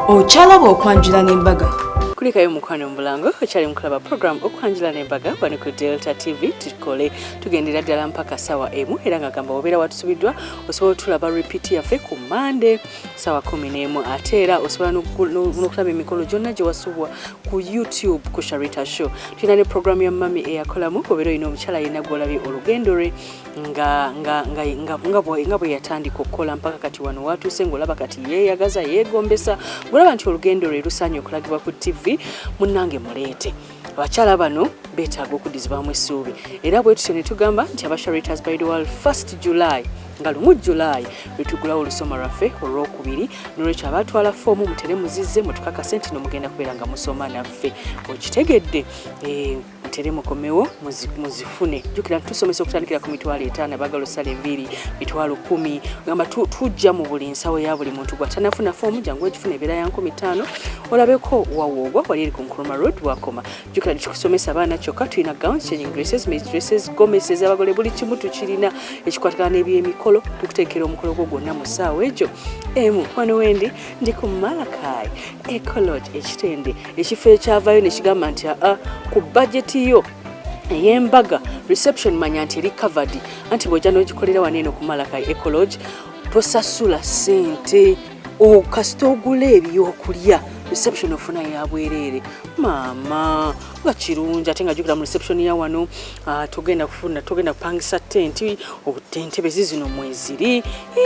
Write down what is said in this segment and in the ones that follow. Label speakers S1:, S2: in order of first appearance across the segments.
S1: Ochalaba okwanjula n'embaga.
S2: Kulikayo mukwano mulango okyali mukulaba program okwanjula n'embaga wano ku Delta TV tukole tugendera ddala mpaka sawa emu era nga gamba obeera watusubiddwa osobola tulaba repeat yaffe ku Monday sawa 11 ate era osobola n'okulaba emikolo gyonna gye wasubwa ku YouTube ku Sharita Show. Tulina ne program ya mami eyakolamu obeera olina omukyala yenna gw'olabye olugendo lwe nga bwe yatandika okukola mpaka kati wano watuuse ng'olaba kati yeeyagaza yeegombesa ng'olaba nti olugendo lwe lusaanye okulagibwa ku TV munnange muleete abakyala bano beetaaga okudizibwamu essuubi era bwe tutyo ne tugamba nti aba Sharitas by the world 1st July nga lumu July lwetugulawo olusoma lwaffe olwokubiri n'olwekyo abatwala foomu mutere muzizze mutukakase nti nomugenda kubeera nga musoma naffe okitegedde mutere mukomewo muzifune jjukira tusomesa okutandikira ku mitwalo 5 abagala osala enviiri mitwalo 10 gamba tujja mu buli nsawo ya buli muntu gwatanafuna foomu jangu ogifuna ebeera ya 15 olabeko wawoogwa wali eri ku Nkrumah Road wakoma jjukira tukusomesa abaana kyokka tulina gowns changing dresses maid dresses gomeses abagole buli kimu tukirina ekikwatagana n'ebyemikolo tukuteekera omukolo gwo gwonna mu ssaawa egyo emu wano wendi ndi ku Malakai Ecolodge ekitende ekifo ekyavaayo ne kigamba nti ku budget yo ey'embaga reception manya nti eri covered anti bw'ojja n'ogikolera wano eno ku Malakai Ecolodge tosasula ssente okasita ogula ebyokulya reception ofuna ya bwerere mama nga kirungi ate nga jjukira mu reception ya wano tugenda kupangisa tenti obutentebe zino mweziri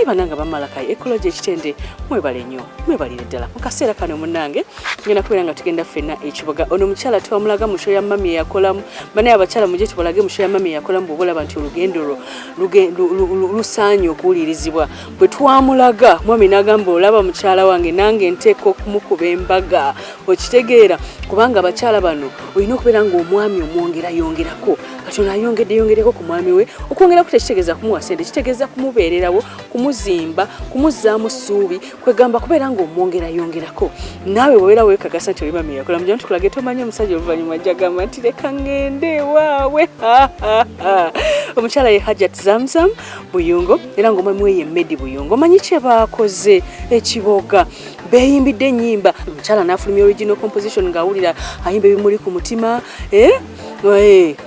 S2: bananga Bamalakai Ecolodge ekitende mwebale nnyo mwebalire ddala mu kaseera kano munnange ngenda kubeera nga tugenda ffenna ekibuga ono mukyala twamulaga mu show ya mami eyakolamu banaye abakyala mujje tubalage mu show ya mami eyakolamu bw'olaba nti olugendo lusaanye okuwulirizibwa bwe twamulaga mwami n'agamba olaba mukyala wange nange nteeka okumukuba embaga okitegeera kubanga abakyala bano olina okubeera ng'omwami omwongerako katono yongereko ku mwami we okwongera tekitegeeza kumuwa sente kitegeeza kumubeererawo kumuzimba kumuzzaamu ssuubi kwegamba kubeera ng'omwongerako naawe bwebeera weekagasa nti oli mami yakolamu gye tukulage tomanyi omusajja oluvannyuma ajjagamba nti leka ngende waawe omukyala ye Hajat ZAM Buyungo era ng'omwami we ye Medi Buyungo omanyi kye baakoze ekiboga beeyimbidde ennyimba omukyala n'afulumya original composition ng'awulira ayimba ebimuli ku mutima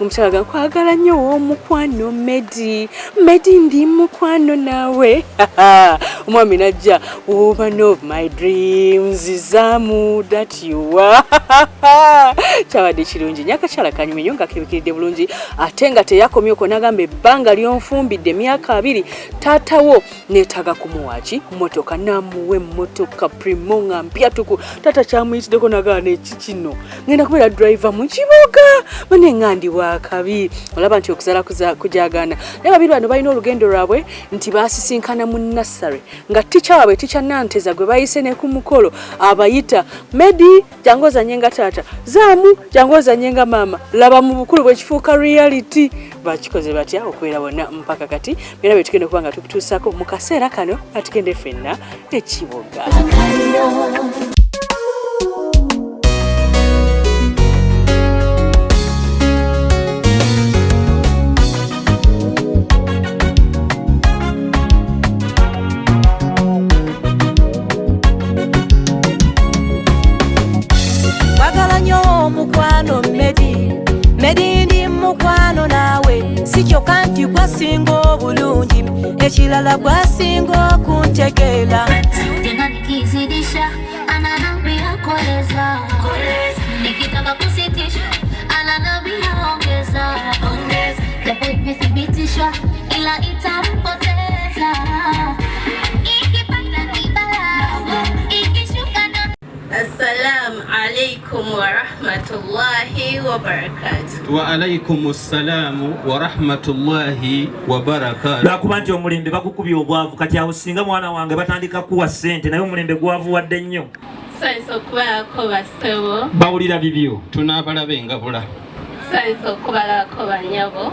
S2: omukyala ga nkwagala nnyo w'omukwano Medi ndi mukwano naawe omwami najja woman of my dreams ZAM that you are kyabadde kirungi nyakakyala kanyume nnyo nga kebikiridde bulungi ate nga teyakomyeko n'agamba ebbanga lyonfumbidde emyaka 2 taatawo neetaaga kumuwaaki mmotoka n'amuwa emmotoka primo nga mpyatuku taata kyamuyitiddeko nagaana eki kino ngenda kubeera driver mu kibuga neŋŋandi wakabi olaba nti okuzaala kujagana naye babiri bano balina olugendo lwabwe nti baasisinkana mu nassary nga tica waabwe tica Nanteza gwe bayise ne ku mukolo abayita Medi jangu ozanye nga taata ZAM jangu ozanye nga maama laba mu bukulu bwekifuuka reality bakikoze batya okubeera bonna mpaka kati era bwe tugenda kuba nga tukutuusako mu kaseera kano atugende ffenna ekibuga.
S3: Medi ndi mukwano nawe sikyokka nti gwasinga obulungi ekirala gwasinga okuntegeera
S4: tena nikizidisha ananambia koleza nikitaka kusitisha ananambia ongeza japo imethibitishwa ila itampoteza ikipata kibala ikishuka na Assalamu alaikum wa rahmatullahi wa barakatuh.
S5: Wa alaikumus salam wa rahmatullahi wa barakatuh.
S6: Lwakuba nti omulembe bagukubye obwavu kati awo singa mwana wange batandika kuwa ssente naye omulembe gwavu wadde nnyo.
S4: Saiso kubalako basebo.
S5: Bawulira bibyo tunaabalabe engabula.
S4: Saiso kubalako banyabo.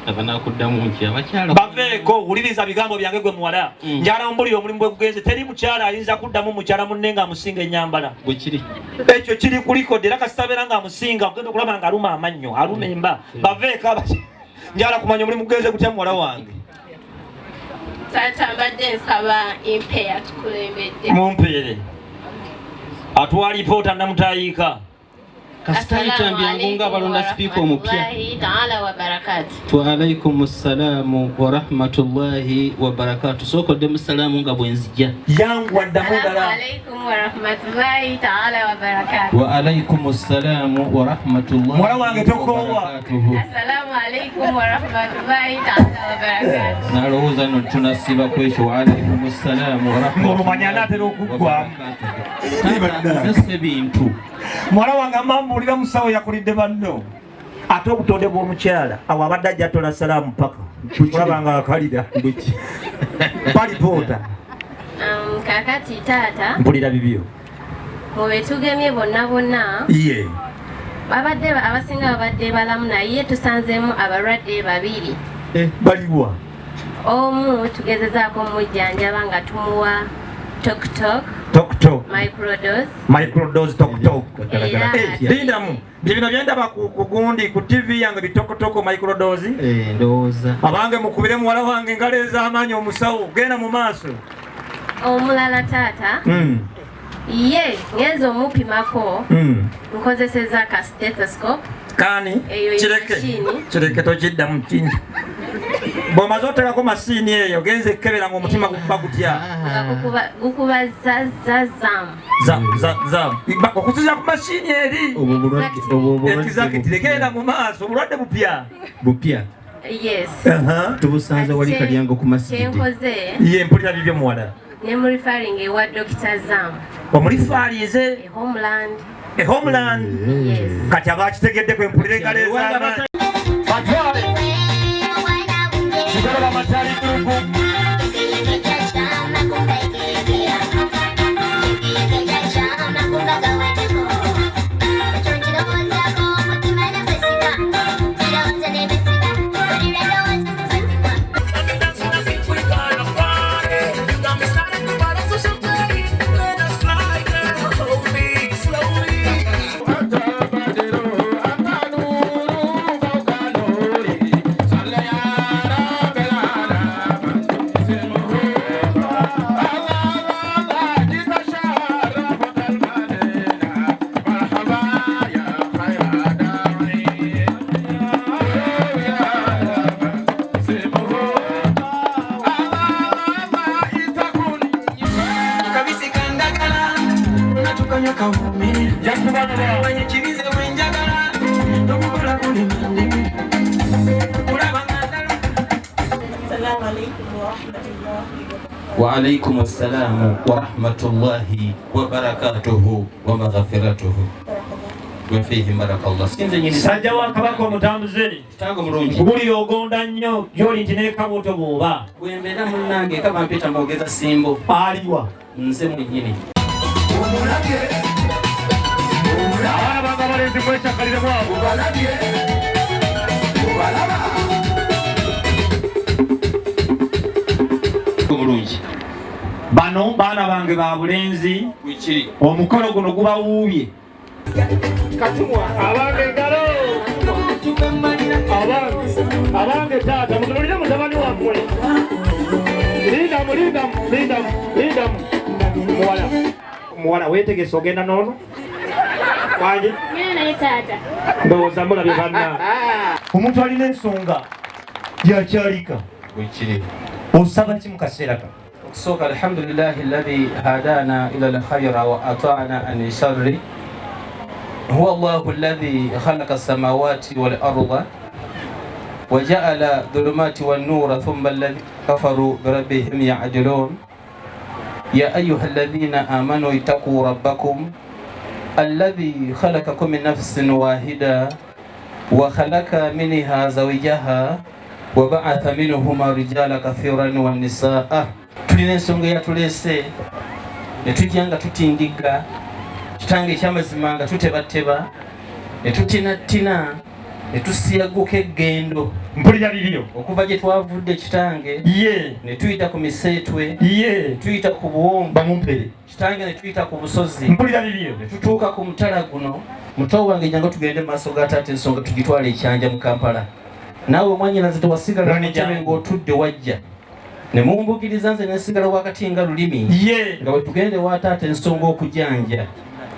S5: Abanakuddamu nti abakyala
S6: baveeko wuliriza bigambo byange gwe muwala njala mbulira omulimu gwe gugenze teri mukyala ayinza kuddamu mukyala munne nga amusinga ennyambala
S5: gwe kiri
S6: ekyo kiri kulikodde era kasitabeera nga amusinga ogenda okulaba nga aluma amannyo aluma emba baveeko njala kumanya omulimu gugenze gutya muwala wange
S4: taata mbadde nsaba impeya tukulembedde
S6: mumpeere atwali pota namutayika
S5: kasitaita mbyangunga balonda speaker omupya wa alaikumussalaamu wa rahmatullahi wa barakatuh sokodde mussalaamu nga bwenzija
S6: yangu addamudala
S5: wa alaikumussalaamu wa rahmatullahi
S6: mwana wange tokowa
S5: nalowooza no tunasiba kwekyo wa alaikumussalaamu wa
S6: rahmatullahi anatera okuggwa
S5: nze bintu
S6: mwana wange amambulira musawo yakulidde banno ate obutonde bw'omukyala awo abadde ajja tola salaamu paka olabanga akalira balipoota
S4: kakati taata
S6: mpulira bibyo
S4: mubetugemye bonna
S6: ye
S4: babadde abasinga babadde balamu naye tusanzeemu abalwadde babiri
S6: baliwa
S4: omu tugezezaako mujjanjaba nga tumuwa toktok
S6: microdose toktok lindamu bino byendaba ku gundi ku TV yange bitokotoko microdose
S5: ndowooza
S6: abange mukubire muwala wange engalo ez'amaanyi omusawo genda mu maaso
S4: omulala taata ye ngenza omupimako nkozeseza ka stethoscope
S6: kani kireke tokiddamu kini bw'omaze oteekako masiini eyo genza ekkebera ng'omutima gukuba gutya
S4: gukuba
S6: ZAM okusiza ku masiini eri ekizakitire genda mu maaso obulwadde bupya
S5: tubusanze wali kalyango ku masjidi
S6: ye mpulira bibyo muwala
S4: nemurifaringa ewa Dr. ZAM
S6: omulifaalinze Homeland
S4: Yes.
S6: kati abakitegedde kwe mpulira engalo ez'amaanyi batwale kigoloba matali turuku
S5: وعليكم السلام ورحمة الله وبركاته ومغفرته وفيه بارك الله
S6: sajja wa kabaka omutambuze
S5: kitango mulungi
S6: buli ogonda nnyo gyoli nti nekabuto bw'oba
S5: bwembeera munnange kaba mpita mbogeza simbo
S6: aliwa
S5: nze mwennyini
S6: abaana bange abalenzi mwekyakalire bwabo
S5: mulungi
S6: bano baana bange ba bulenzi
S5: wikiri
S6: omukolo guno gubawuubye katumwa abange engalo abange taata mutunulire mutabani wammwe lindamu muwala weetegese ogenda noono wange ndowooza mulabye banna omuntu alina ensonga yakyalika
S5: wikiri
S6: osaba ki mu kaseera kano
S5: سوق الحمد لله الذي هدانا إلى الخير وأطعنا عن الشر هو الله الذي خلق السماوات والأرض وجعل الظلمات والنور ثم الذين كفروا بربهم يعدلون يا أيها الذين آمنوا اتقوا ربكم الذي خلقكم من نفس واحدة وخلق منها زوجها وبعث منهما رجالا كثيرا والنساء tulina ensonga eyatulese ne tujja nga tutindiga kitange ekyamazima nga tutebateba ne tutinatina ne tusiyaguka eggendo
S6: mpulira bibyo
S5: okuva gye twavudde kitange
S6: ye
S5: ne tuyita ku miseetwe
S6: ye
S5: tuyita ku buwombo
S6: bamumpere
S5: kitange ne tuyita ku busozi
S6: mpulira bibyo
S5: ne tutuuka ku mutala guno muto wange jjangu tugende mu maaso ga taata ensonga tugitwala ekyanja mu Kampala naawe omwanyinaze tewasigala mukyame ng'otudde wajja ne mumbugiriza nze nesigala wakati nga lulimi
S6: ye
S5: nga bwe tugende wa taata ensonga okujanja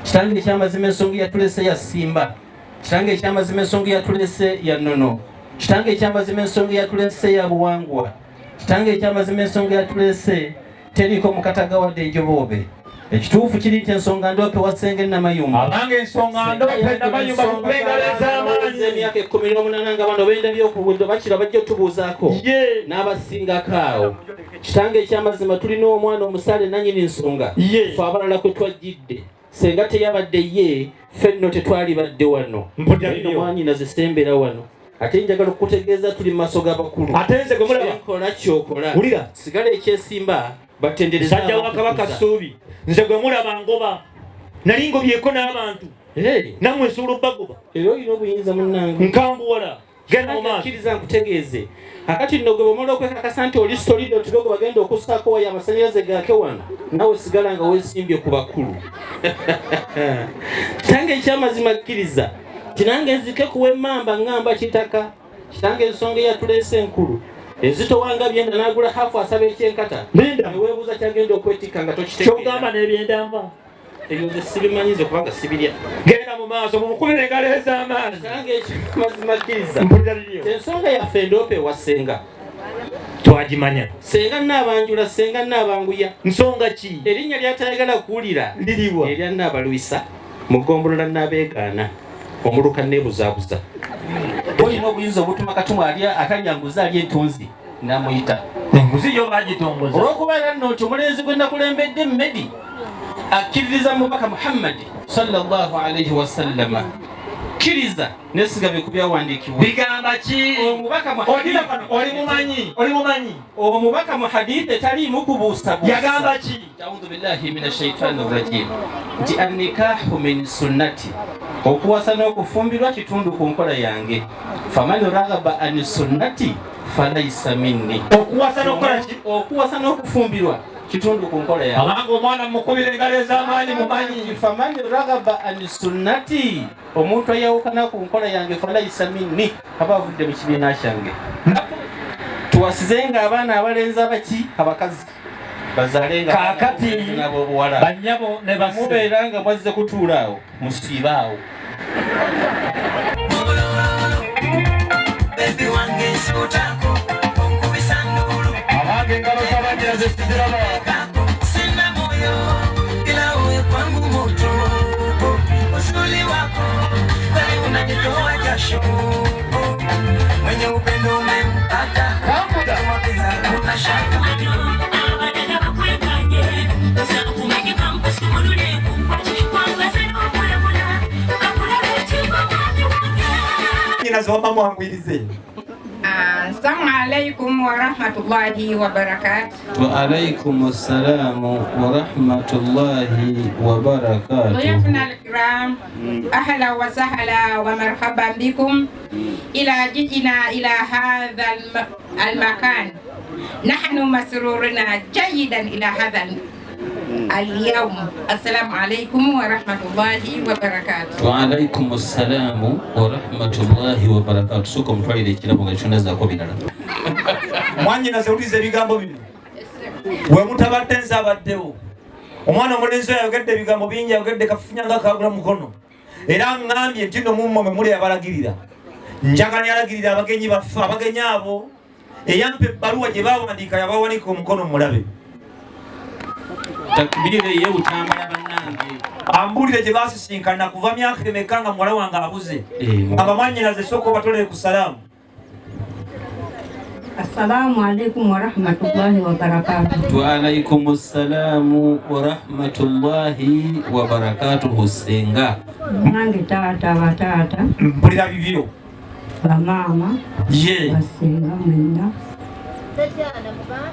S5: kitange ekyamazima ensonga yatulese ya Simba, kitange ekyamazima ensonga yatulese ya Nono, kitange ekyamazima ensonga yatulese ya Buwangwa, kitange ekyamazima ensonga yatulese teriko mukataga wadde enjobobe. Ekituufu kiri nti ensonga ndoope wasenge namayumba
S6: abange ensonga ndoope namayumba kubengaleza amaanyi
S5: emyaka 18 nga bano benda byokubudde bakira bajja tubuuzaako n'abasingako awo. Kitange ekyamazima tulina omwana omusale nanyini nsonga fe abalala kwe twajjidde senga teyabadde ye fenno tetwali badde wano mwanyina zisembera wano. Ate njagala okutegeeza tuli mu maaso g'abakulu
S6: ate nze gwe mulaba
S5: kola kyokola
S6: wulira
S5: sigala ekyesimba batendereza
S6: sajja wa kabaka Ssuubi nze gwe mulaba ngoba nali ngobyeko n'abantu nammwe nsobola obbagoba
S5: era olina obuyinza munnange
S6: nkambuwala genda mu maaso
S5: akkiriza nkutegeeze akati nno gwe bw'omala okwekakasa nti oli solide otugogo bagenda okussaako waya amasannyalaze gaake wano nawe sigala nga weesimbye ku bakulu. Kitange ekyamazima akkiriza kinange nzike kuwa emmamba ngamba kitaka kitange ensonga eyatuleese enkulu enzito wanga byenda n'agula hafu asaba ekyenkata neweebuuza kyagenda okwetikka nga
S6: kyogamba n'ebyendamba
S5: ebyo ze sibimanyize kubanga sibirya
S6: genda mu maaso mumukubire engalo ez'amaanyi.
S5: Kitange ekyamazima akkiriza
S6: mpuliraliyo
S5: ensonga yaffe ndoope wasenga
S6: twagimanya
S5: senga Nnabanjula senga Nnabanguya
S6: nsonga ki
S5: erinnya lyatayagala kuwulira
S6: liriwa
S5: erya Nnabalwisa mugombolola Nnabeegaana omuluka nebuzaabuza olina obuyinza obutuma katumu akalyanguza ali entunzi namuyita
S6: enguzi yo bagitongoza
S5: olw'okubeera nno nti omulenzi gwe nakulembedde Mmedi akkiririza mubaka Muhammadi sallallahu alaihi wasallama kkiriza nesigabe ku byawandiikibwa
S6: bigamba ki
S5: omubaka
S6: oli mumanyi
S5: omubaka mu hadithi taliimu kubuusabuusa
S6: yagamba ki
S5: audhu billahi mina shaitani rajim nti annikahu min sunnati okuwasa n'okufumbirwa kitundu ku nkola yange faman raghaba an sunnati falaysa minni okuwasa n'okufumbirwa kitundu ku nkola yange
S6: abanga omwana mukubire engalo ez'amaanyi mumanyi
S5: faman raghaba an sunnati omuntu ayawukana ku nkola yange falaysa minni aba avudde mu kibiina kyange. Tuwasizenga abaana abalenzi abaki abakazi bazalenga
S6: kakati
S5: nabo obuwala
S6: banyabo ne
S5: bamubeera nga mwazze kutuula awo musiiba awo.
S6: abange engalo z'abanjira zesiziraba
S3: mwenye upendo umempata
S6: nyina zoba mwangwirize.
S7: Assalamu alaikum wa rahmatullahi wa barakatuh.
S5: Wa alaikum assalamu wa rahmatullahi wa barakatuh.
S7: ضيوفنا الكرام أهلا وسهلا ومرحبا بكم إلى جئنا إلى هذا المكان. نحن مسرورنا جيدا إلى هذا اليوم. السلام عليكم ورحمة الله وبركاته.
S5: وعليكم السلام ورحمة الله وبركاته. سوكم twalire ekirabo nga kyonazako birala.
S6: Mwanyina zewuliza ebigambo bino we mutabadde nze abaddewo omwana omulenzi oyo ayogedde ebigambo bingi ayogedde kafufunya nga kagula mukono era ngambye nti no mumwe mwe muli abalagirira njagala yalagirira abagenyi baffe abagenyi abo eyampa ebbaluwa gye baawandiika yabawanika omukono mulabe
S5: takbire ye utambala bannange
S6: ambulire gye baasisinkana kuva myaka emeka nga muwala wange abuze abamwanyinaze sooka obatolere ku salaamu.
S7: Assalamu alaikum wa rahmatullahi wa barakatuh.
S5: Wa alaikum assalamu wa rahmatullahi wa barakatuh. Senga
S7: nange taata batata
S6: mpulira bibyo
S7: bamama
S6: ye
S7: basenga mwenda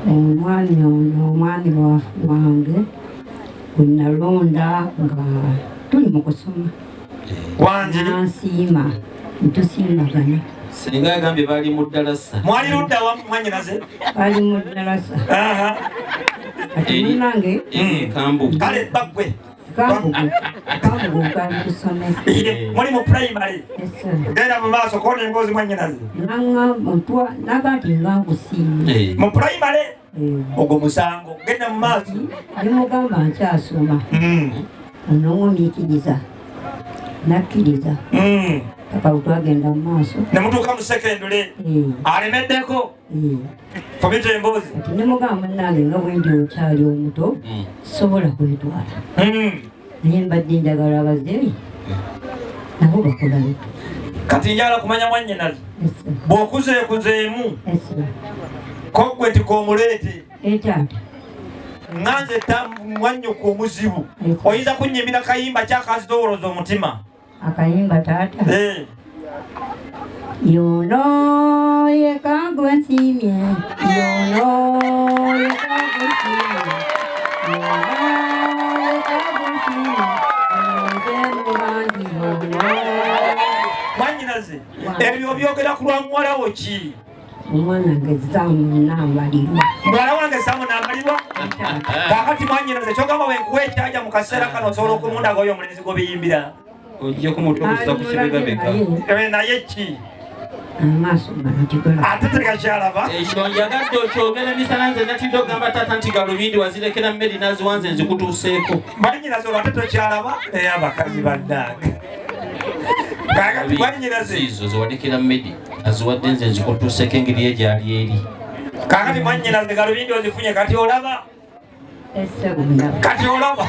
S7: omwani wange unalonda nga tuli mu kusoma
S6: wanje
S7: nansiima ntusiimagana.
S5: Senga agambye bali mu ddalasa.
S6: Mwali ludda wa mwanyinaze?
S7: Bali mu ddalasa. Ati munange
S5: kambu
S6: kale bagwe
S7: kambu kali kusome
S6: muli mu primary genda mu maaso kona emboozi mwanyinaze
S7: nagati nga nkusiimye
S6: mu primary ogwo musango genda mu maaso
S7: nimugamba nkyasoma n'omumiikiriza nakkiriza papa utwagenda mu maaso
S6: ne mutuuka mu sekendule alemeddeko fobita emboozi
S7: kati ne mugamba nange nga bwe ndi okyali omuto sobola kwetwala naye mbadde njagala abazzeeyi nabo bakola luto
S6: kati njagala kumanya mwannyinazi bw'okuzeekuzeemu ko gwe tikomuleete
S7: etaata
S6: nganze mwannyuka omuzibu oyinza kunnyimira kayimba kyakazitowoloza omutima
S7: akayimba taata yono yekagwa nsimye yono yekagwa nsimye yono yekagwa nsimye
S6: mwannyinaze ebyo byogera ku lwa muwalawo ki
S7: omwana wange ZAM n'amalirwa
S6: muwala wange ZAM n'amalirwa kakati mwannyinaze kyogamba wenkuwa ekyaja mu kaseera kano osobola okumundagoyo omulenzi gobiyimbira
S5: ojja kumutuusa ku kibegabega
S6: naye ki
S7: amaaso ganakigola
S6: ate tegakyalaba
S5: ekyo njagadde okyogera misana nze natidde okugamba taata nti galubindi wazirekera mmedi naziwanze nzikutuuseeko
S6: mwannyinaze olwo ate tokyalaba naye abakazi bannange kakati mwannyinaze
S5: izo zewadekera mmedi aziwadde nze nzikutuuseeko engeri egyali eri
S6: kakati mwannyinaze galubindi ozifunye kati olaba kati olaba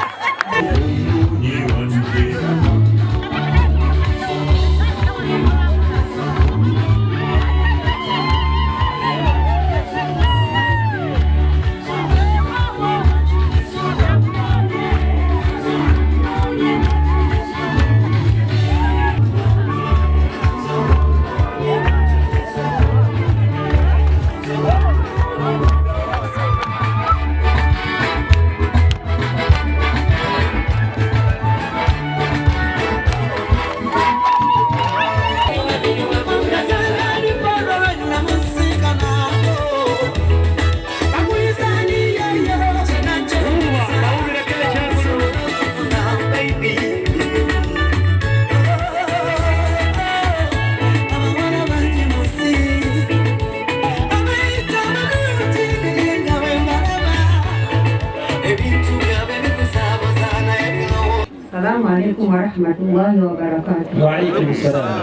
S7: Assalamualaikum warahmatullahi wabarakatuh.
S6: Waalaikumsalam.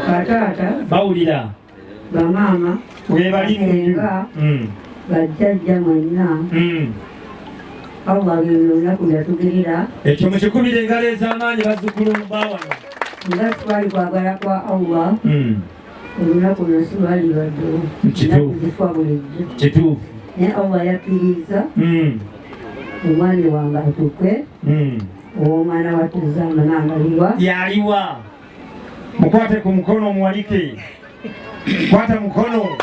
S7: Batata
S6: bawulira
S7: bamama
S6: webali mu
S7: bajjajja mwenna Allah olunaku yatugirira
S6: ekyo mukikubira engalo ez'amaanyi bazzukulu mubawano
S7: nga twali kwagala kwa Allah olunaku lwesi lwali baddewo zifa bulijjo
S6: kituufu
S7: naye Allah yakkiriza omwana wange atukwe omwana wattu ZAM n'amalirwa
S6: yaliwa mukwate ku mukono omuwalike kwata mukono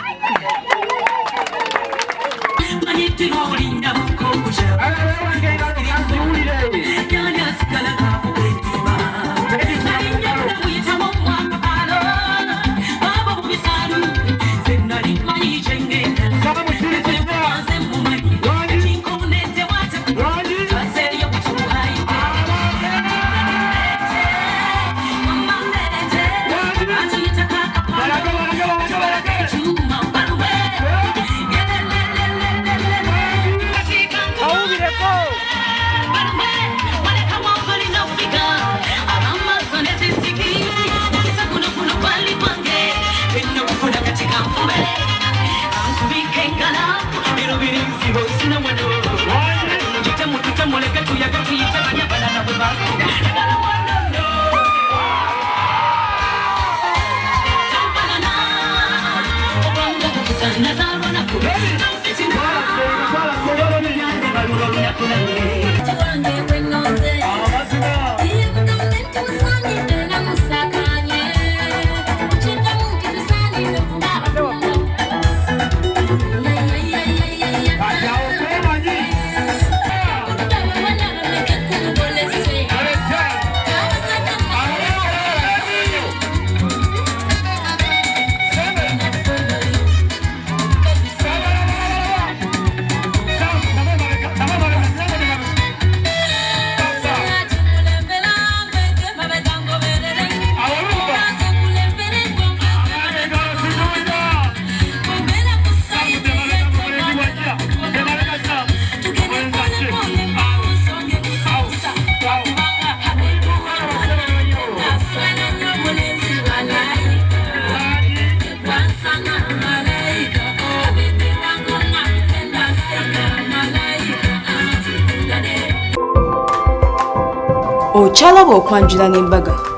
S1: okyalaba okwanjula n'embaga.